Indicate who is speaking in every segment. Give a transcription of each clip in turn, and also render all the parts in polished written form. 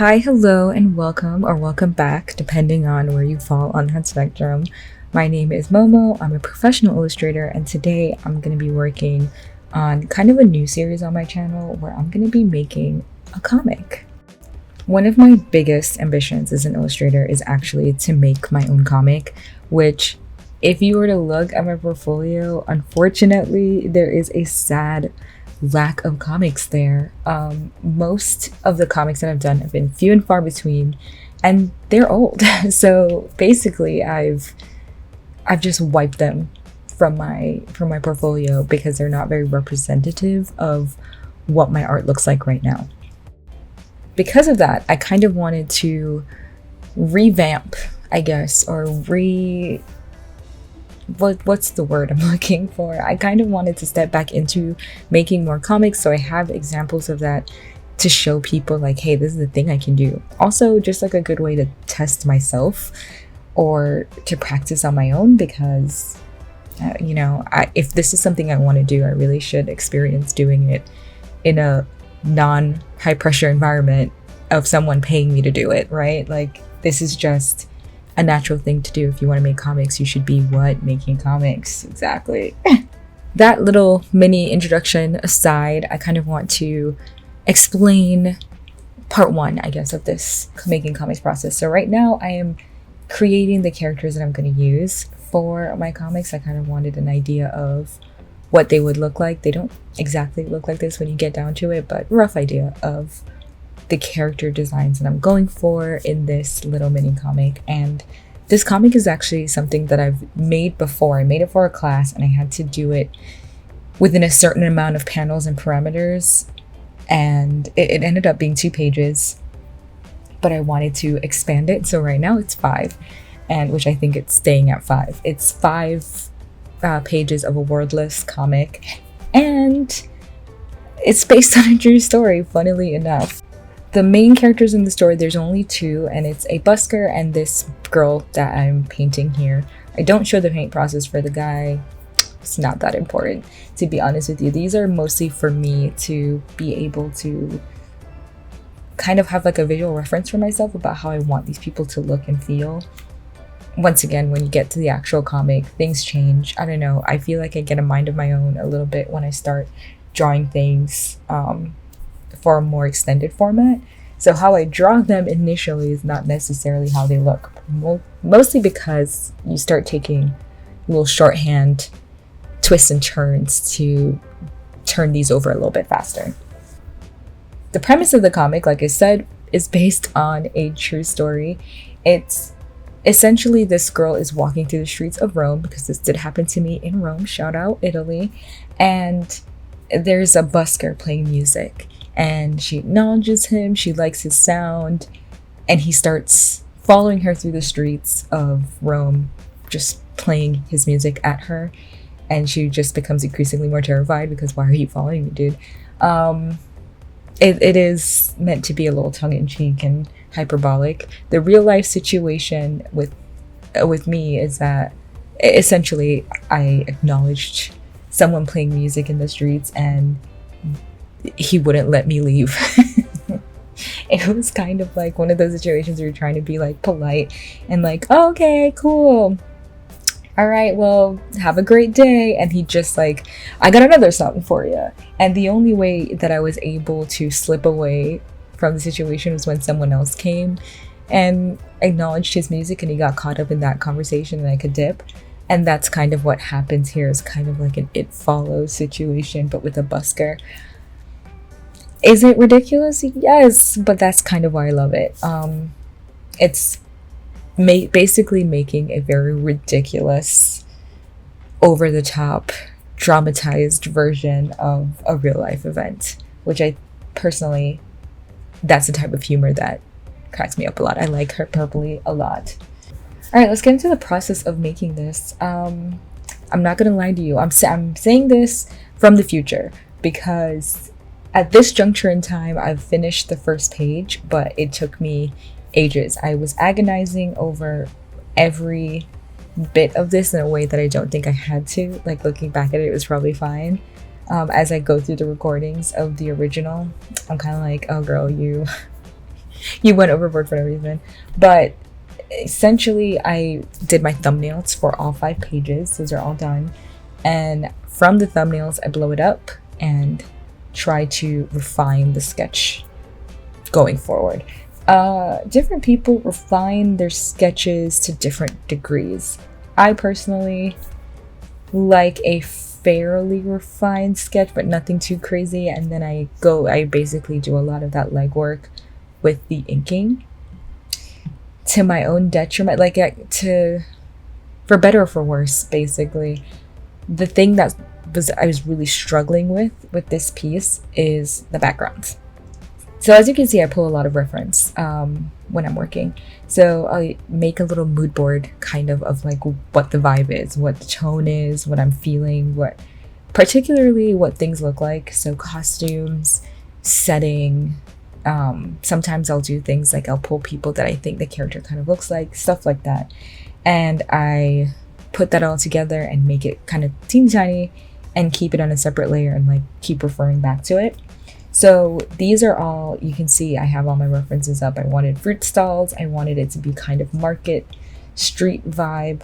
Speaker 1: Hi, hello, and welcome or welcome back, depending on where you fall on that spectrum. My name is Momo. I'm a professional illustrator, and today I'm going to be working on kind of a new series on my channel where I'm going to be making a comic. One of my biggest ambitions as an illustrator is actually to make my own comic, which, if you were to look at my portfolio, unfortunately, there is a sad lack of comics there. Most of the comics that I've done have been few and far between, and they're old. So basically, I've just wiped them from my portfolio because they're not very representative of what my art looks like right now. Because of that, I kind of wanted to revamp, I guess, or what's the word I'm looking for? I kind of wanted to step back into making more comics, so I have examples of that to show people like, hey, this is the thing I can do. Also, just like a good way to test myself or to practice on my own, because if this is something I want to do, I really should experience doing it in a non-high pressure environment of someone paying me to do it, right? Like, this is just a natural thing to do. If you want to make comics, you should be making comics. Exactly. That little mini introduction aside, I kind of want to explain part one, I guess, of this making comics process. So right now I am creating the characters that I'm going to use for my comics. I kind of wanted an idea of what they would look like. They don't exactly look like this when you get down to it, but rough idea of the character designs that I'm going for in this little mini comic. And this comic is actually something that I've made before. I made it for a class and I had to do it within a certain amount of panels and parameters, and it ended up being 2 pages, but I wanted to expand it, so right now it's 5, and which I think it's staying at 5. It's 5 pages of a wordless comic, and it's based on a true story, funnily enough. The main characters in the story, there's only 2, and it's a busker and this girl that I'm painting here. I don't show the paint process for the guy. It's not that important, to be honest with you. These are mostly for me to be able to kind of have like a visual reference for myself about how I want these people to look and feel. Once again, when you get to the actual comic, things change. I don't know. I feel like I get a mind of my own a little bit when I start drawing things for a more extended format. So how I draw them initially is not necessarily how they look, mostly because you start taking little shorthand twists and turns to turn these over a little bit faster. The premise of the comic, like I said, is based on a true story. It's essentially this girl is walking through the streets of Rome, because this did happen to me in Rome, shout out Italy, and there's a busker playing music. And she acknowledges him, she likes his sound, and he starts following her through the streets of Rome, just playing his music at her. And she just becomes increasingly more terrified because, why are you following me, dude? It is meant to be a little tongue-in-cheek and hyperbolic. The real life situation with me is that essentially I acknowledged someone playing music in the streets and he wouldn't let me leave. It was kind of like one of those situations where you're trying to be like polite and like, oh, okay, cool, all right, well, have a great day. And he just like, I got another song for you. And the only way that I was able to slip away from the situation was when someone else came and acknowledged his music and he got caught up in that conversation and I could dip. And that's kind of what happens here. Is kind of like an It Follows situation, but with a busker. Is it ridiculous? Yes, but that's kind of why I love it. It's basically making a very ridiculous, over-the-top, dramatized version of a real-life event, which I personally, that's the type of humor that cracks me up a lot. I like hyperbole a lot. All right, let's get into the process of making this. I'm not gonna lie to you. I'm saying this from the future because at this juncture in time, I've finished the first page, but it took me ages. I was agonizing over every bit of this in a way that I don't think I had to. Like, looking back at it, it was probably fine. As I go through the recordings of the original, I'm kind of like, oh girl, you You went overboard for no reason. But essentially, I did my thumbnails for all 5 pages. Those are all done. And from the thumbnails, I blow it up and try to refine the sketch going forward. Different people refine their sketches to different degrees. I personally like a fairly refined sketch, but nothing too crazy. And then I basically do a lot of that legwork with the inking to my own detriment, for better or for worse, basically. The thing that I was really struggling with this piece is the backgrounds. So as you can see, I pull a lot of reference when I'm working. So I make a little mood board kind of like what the vibe is, what the tone is, what I'm feeling, particularly what things look like. So costumes, setting. Sometimes I'll do things like I'll pull people that I think the character kind of looks like, stuff like that. And I put that all together and make it kind of teeny tiny and keep it on a separate layer and like keep referring back to it. So these are all, you can see I have all my references up. I wanted fruit stalls. I wanted it to be kind of market, street vibe,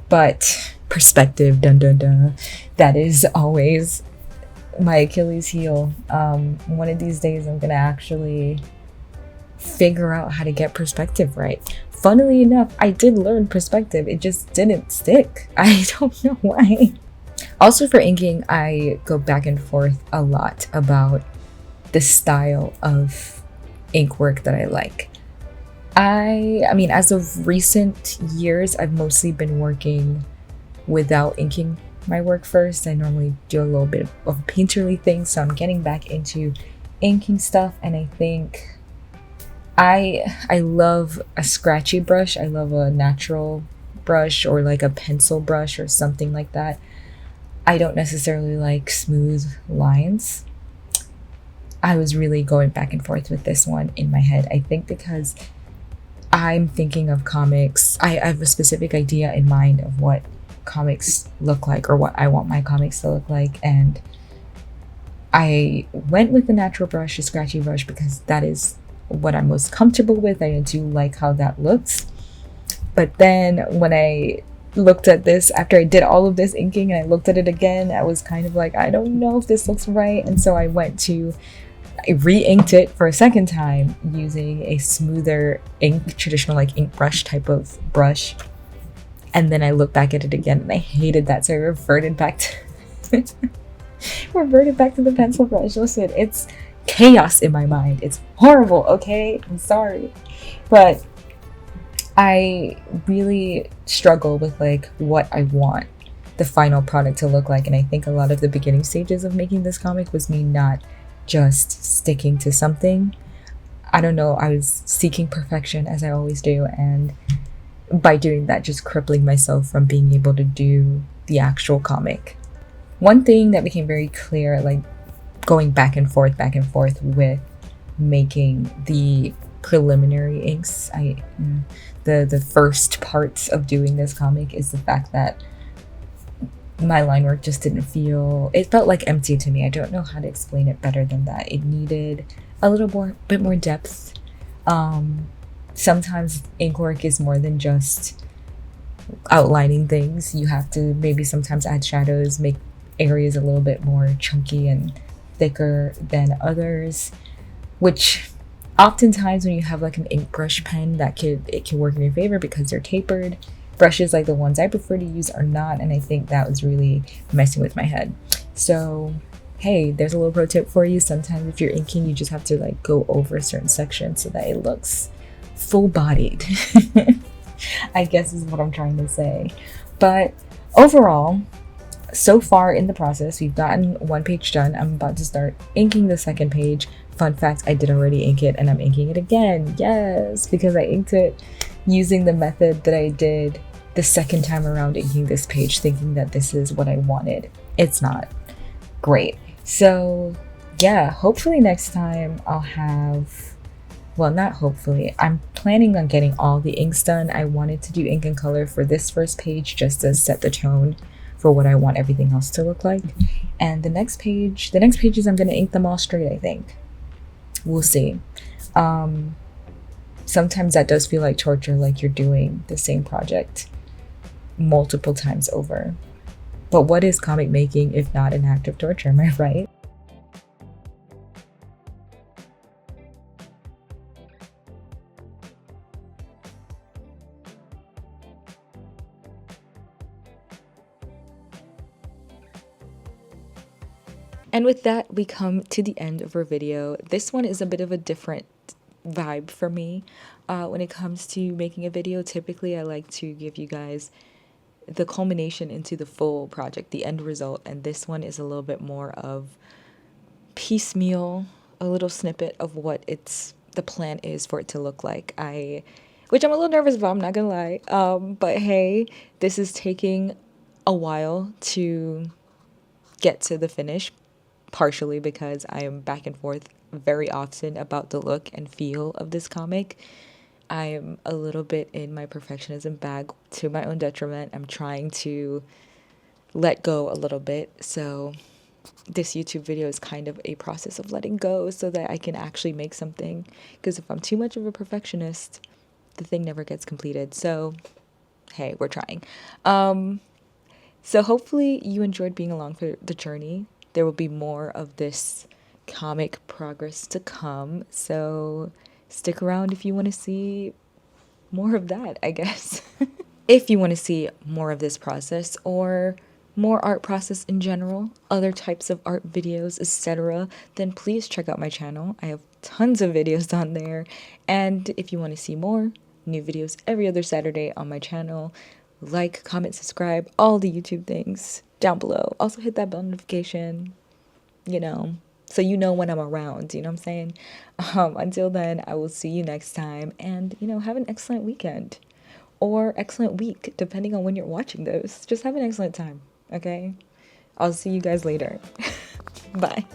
Speaker 1: but perspective, dun dun dun. That is always my Achilles heel. One of these days I'm gonna actually figure out how to get perspective right. Funnily enough, I did learn perspective. It just didn't stick. I don't know why. Also for inking, I go back and forth a lot about the style of ink work that I like. I mean, as of recent years, I've mostly been working without inking my work first. I normally do a little bit of a painterly thing, so I'm getting back into inking stuff, and I think I love a scratchy brush. I love a natural brush or like a pencil brush or something like that. I don't necessarily like smooth lines. I was really going back and forth with this one in my head. I think because I'm thinking of comics, I have a specific idea in mind of what comics look like or what I want my comics to look like, and I went with the natural brush, a scratchy brush, because that is what I'm most comfortable with. I do like how that looks. But then when I looked at this after I did all of this inking and I looked at it again, I was kind of like, I don't know if this looks right. And so I re-inked it for a second time using a smoother ink, traditional like ink brush type of brush. And then I looked back at it again and I hated that, so I reverted back to the pencil brush. Listen, it's chaos in my mind. It's horrible, okay? I'm sorry. But I really struggle with like what I want the final product to look like. And I think a lot of the beginning stages of making this comic was me not just sticking to something. I don't know, I was seeking perfection as I always do, and by doing that just crippling myself from being able to do the actual comic. One thing that became very clear, like going back and forth with making the preliminary inks, the first parts of doing this comic, is the fact that my line work just didn't feel, it felt like empty to me. I don't know how to explain it better than that. It needed a bit more depth. Sometimes ink work is more than just outlining things. You have to maybe sometimes add shadows, make areas a little bit more chunky and thicker than others, which oftentimes when you have like an ink brush pen, it can work in your favor because they're tapered. Brushes like the ones I prefer to use are not, and I think that was really messing with my head. So hey, there's a little pro tip for you. Sometimes if you're inking, you just have to like go over a certain section so that it looks full-bodied. I guess is what I'm trying to say. But overall, so far in the process, we've gotten one page done. I'm about to start inking the second page. Fun fact, I did already ink it and I'm inking it again. Yes, because I inked it using the method that I did the second time around inking this page, thinking that this is what I wanted. It's not. Great. So yeah, hopefully next time I'll have, well, not hopefully, I'm planning on getting all the inks done. I wanted to do ink and color for this first page just to set the tone for what I want everything else to look like. And the next pages I'm going to ink them all straight, I think. We'll see. sometimes that does feel like torture, like you're doing the same project multiple times over. But what is comic making if not an act of torture, am I right? And with that, we come to the end of our video. This one is a bit of a different vibe for me. When it comes to making a video, typically I like to give you guys the culmination into the full project, the end result, and this one is a little bit more of piecemeal, a little snippet of what the plan is for it to look like. Which I'm a little nervous about, I'm not gonna lie. But hey, this is taking a while to get to the finish, partially because I am back and forth very often about the look and feel of this comic. I'm a little bit in my perfectionism bag to my own detriment. I'm trying to let go a little bit. So this YouTube video is kind of a process of letting go so that I can actually make something. Because if I'm too much of a perfectionist, the thing never gets completed. So hey, we're trying. So hopefully you enjoyed being along for the journey. There will be more of this comic progress to come. So stick around if you want to see more of that, I guess. If you want to see more of this process or more art process in general, other types of art videos, etc., then please check out my channel. I have tons of videos on there. And if you want to see more, new videos every other Saturday on my channel. Like, comment, subscribe, all the YouTube things down below. Also hit that bell notification, so you know when I'm around, you know what I'm saying? Until then, I will see you next time, and, have an excellent weekend. Or excellent week, depending on when you're watching those. Just have an excellent time, okay? I'll see you guys later. Bye.